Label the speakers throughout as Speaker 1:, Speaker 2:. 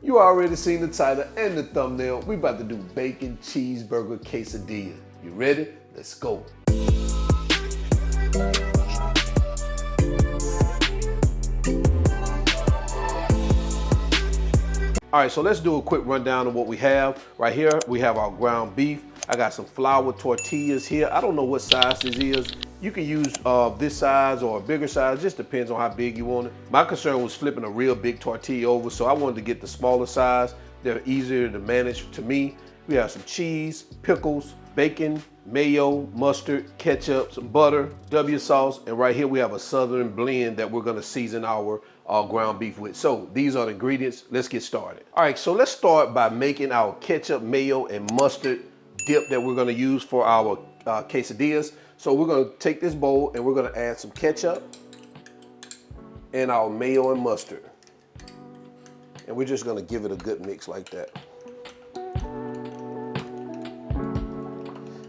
Speaker 1: You already seen the title and the thumbnail. We about to do bacon cheeseburger quesadilla. You ready? Let's go. All right, so let's do a quick rundown of what we have. Right here, we have our ground beef. I got some flour tortillas here. I don't know what size this is. You can use this size or a bigger size, just depends on how big you want it. My concern was flipping a real big tortilla over, so I wanted to get the smaller size. They're easier to manage to me. We have some cheese, pickles, bacon, mayo, mustard, ketchup, some butter, W sauce, and right here we have a southern blend that we're gonna season our ground beef with. So these are the ingredients. Let's get started. All right, so let's start by making our ketchup, mayo, and mustard dip that we're gonna use for our quesadillas. So we're gonna take this bowl and we're gonna add some ketchup and our mayo and mustard. And we're just gonna give it a good mix like that.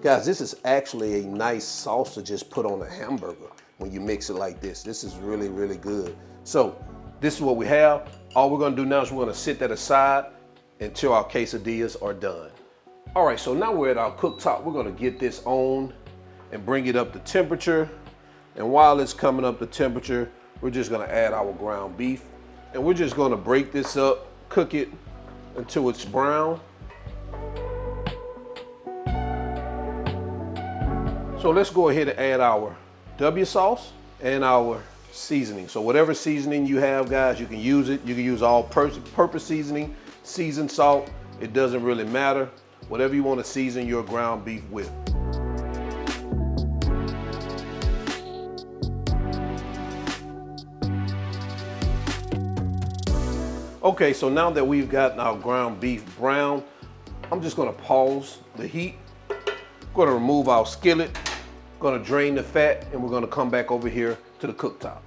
Speaker 1: Guys, this is actually a nice sauce to just put on a hamburger when you mix it like this. This is really, really good. So this is what we have. All we're gonna do now is we're gonna sit that aside until our quesadillas are done. All right, so now we're at our cooktop. We're gonna get this on and bring it up to temperature. And while it's coming up to temperature, we're just gonna add our ground beef. And we're just gonna break this up, cook it until it's brown. So let's go ahead and add our W sauce and our seasoning. So whatever seasoning you have, guys, you can use it. You can use all purpose seasoning, seasoned salt. It doesn't really matter. Whatever you want to season your ground beef with. Okay, so now that we've gotten our ground beef brown, I'm just gonna pause the heat. Gonna remove our skillet, gonna drain the fat, and we're gonna come back over here to the cooktop.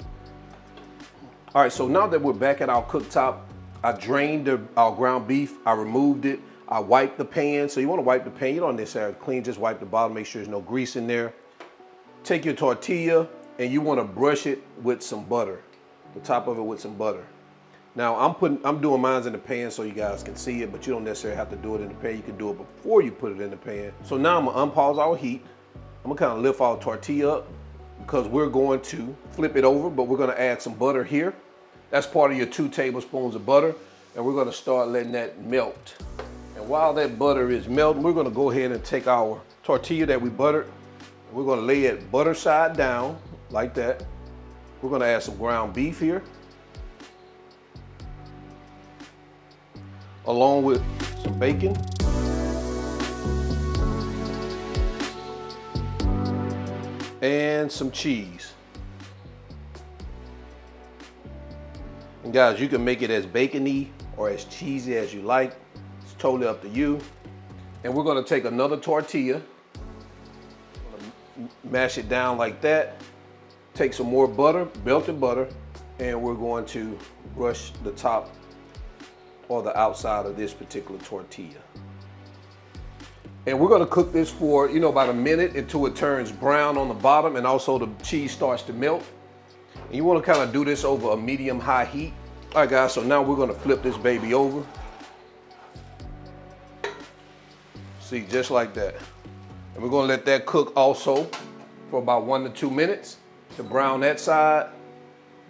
Speaker 1: All right, so now that we're back at our cooktop, I drained our ground beef, I removed it, I wiped the pan. So you wanna wipe the pan, you don't necessarily clean, just wipe the bottom, make sure there's no grease in there. Take your tortilla, and you wanna brush it with some butter, the top of it with some butter. Now I'm doing mine in the pan so you guys can see it, but you don't necessarily have to do it in the pan. You can do it before you put it in the pan. So now I'm gonna unpause our heat. I'm gonna kind of lift our tortilla up because we're going to flip it over, but we're gonna add some butter here. That's part of your 2 tablespoons of butter, and we're gonna start letting that melt. And while that butter is melting, we're gonna go ahead and take our tortilla that we buttered, and we're gonna lay it butter side down like that. We're gonna add some ground beef here, along with some bacon. And some cheese. And guys, you can make it as bacony or as cheesy as you like. It's totally up to you. And we're gonna take another tortilla, mash it down like that, take some more butter, melted butter, and we're going to brush the top or the outside of this particular tortilla. And we're gonna cook this for, about a minute until it turns brown on the bottom and also the cheese starts to melt. And you wanna kind of do this over a medium-high heat. All right, guys, so now we're gonna flip this baby over. See, just like that. And we're gonna let that cook also for about 1 to 2 minutes to brown that side.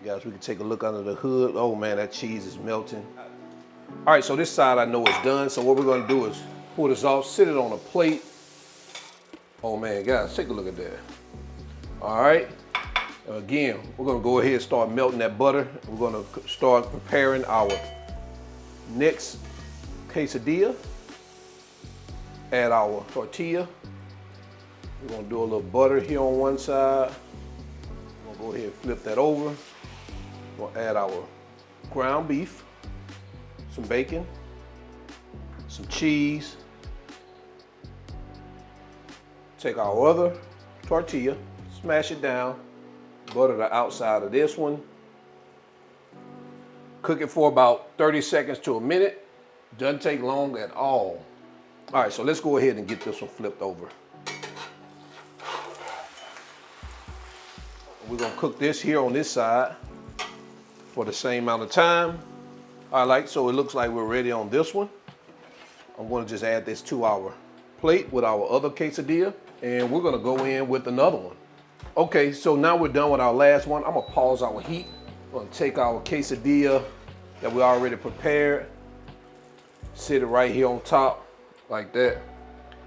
Speaker 1: Guys, we can take a look under the hood. Oh man, that cheese is melting. All right, so this side I know is done. So what we're gonna do is pull this off, sit it on a plate. Oh man, guys, take a look at that. All right, again, we're gonna go ahead and start melting that butter. We're gonna start preparing our next quesadilla. Add our tortilla. We're gonna do a little butter here on one side. We're gonna go ahead and flip that over. We'll add our ground beef, some bacon, some cheese. Take our other tortilla, smash it down, butter the outside of this one. Cook it for about 30 seconds to a minute. Doesn't take long at all. All right, so let's go ahead and get this one flipped over. We're gonna cook this here on this side for the same amount of time. All right, so it looks like we're ready on this one. I'm gonna just add this to our plate with our other quesadilla, and we're gonna go in with another one. Okay, so now we're done with our last one. I'm gonna pause our heat. I'm gonna take our quesadilla that we already prepared, sit it right here on top, like that.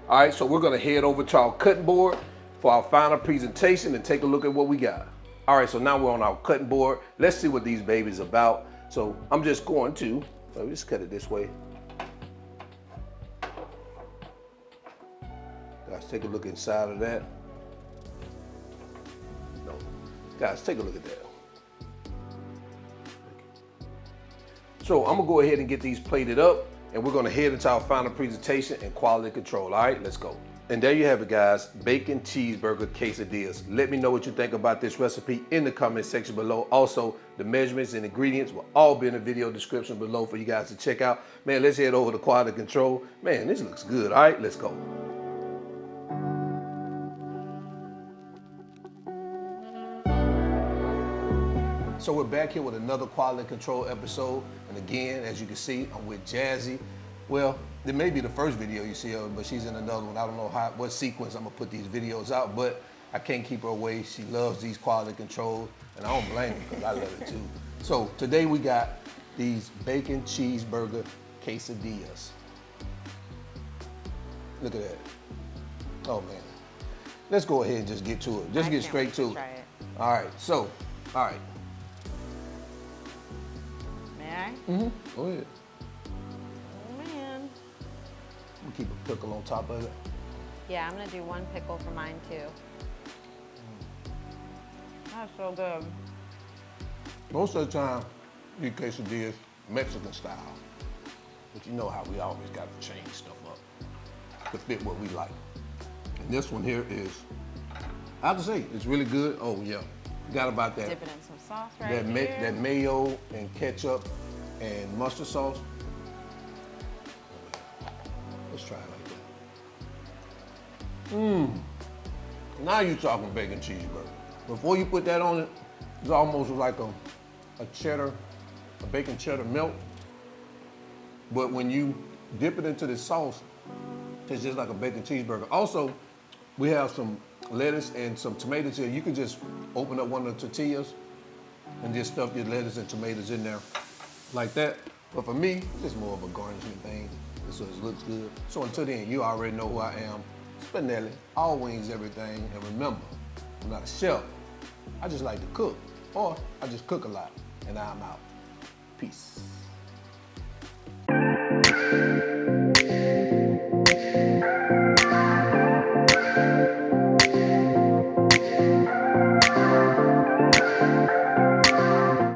Speaker 1: All right, so we're gonna head over to our cutting board for our final presentation and take a look at what we got. All right, so now we're on our cutting board. Let's see what these babies about. So I'm just going to, let me just cut it this way. Guys, take a look inside of that. No, guys, take a look at that. So I'm gonna go ahead and get these plated up, and we're gonna head into our final presentation and quality control. All right, let's go. And there you have it, guys, bacon cheeseburger quesadillas. Let me know what you think about this recipe in the comment section below. Also, the measurements and ingredients will all be in the video description below for you guys to check out. Man, let's head over to quality control. Man, this looks good. All right, let's go. So we're back here with another quality control episode. And again, as you can see, I'm with Jazzy. Well, it may be the first video you see of her, but she's in another one. I don't know what sequence I'm gonna put these videos out, but I can't keep her away. She loves these quality controls, and I don't blame her because I love it too. So today we got these bacon cheeseburger quesadillas. Look at that. Oh man. Let's go ahead and just get to it. Just get straight to it. All right, so, all right.
Speaker 2: May I?
Speaker 1: Mm-hmm, go ahead.
Speaker 2: Man.
Speaker 1: Keep a pickle on top of it.
Speaker 2: Yeah, I'm gonna do one pickle for mine too. That's so good.
Speaker 1: Most of the time, these quesadillas Mexican style, but you know how we always got to change stuff up to fit what we like. And this one here is, I have to say, it's really good. Oh yeah, forgot about that.
Speaker 2: Dip it in some sauce right here.
Speaker 1: That mayo and ketchup and mustard sauce. Let's try it like that. Mmm. Now you're talking bacon cheeseburger. Before you put that on it, it's almost like a cheddar, a bacon cheddar melt. But when you dip it into this sauce, it's just like a bacon cheeseburger. Also, we have some lettuce and some tomatoes here. You can just open up one of the tortillas and just stuff your lettuce and tomatoes in there like that. But for me, it's just more of a garnishing thing, so it looks good. So until then, you already know who I am. Spinelli, all wings, everything. And remember, I'm not a chef. I just like to cook, or I just cook a lot, and I'm out. Peace.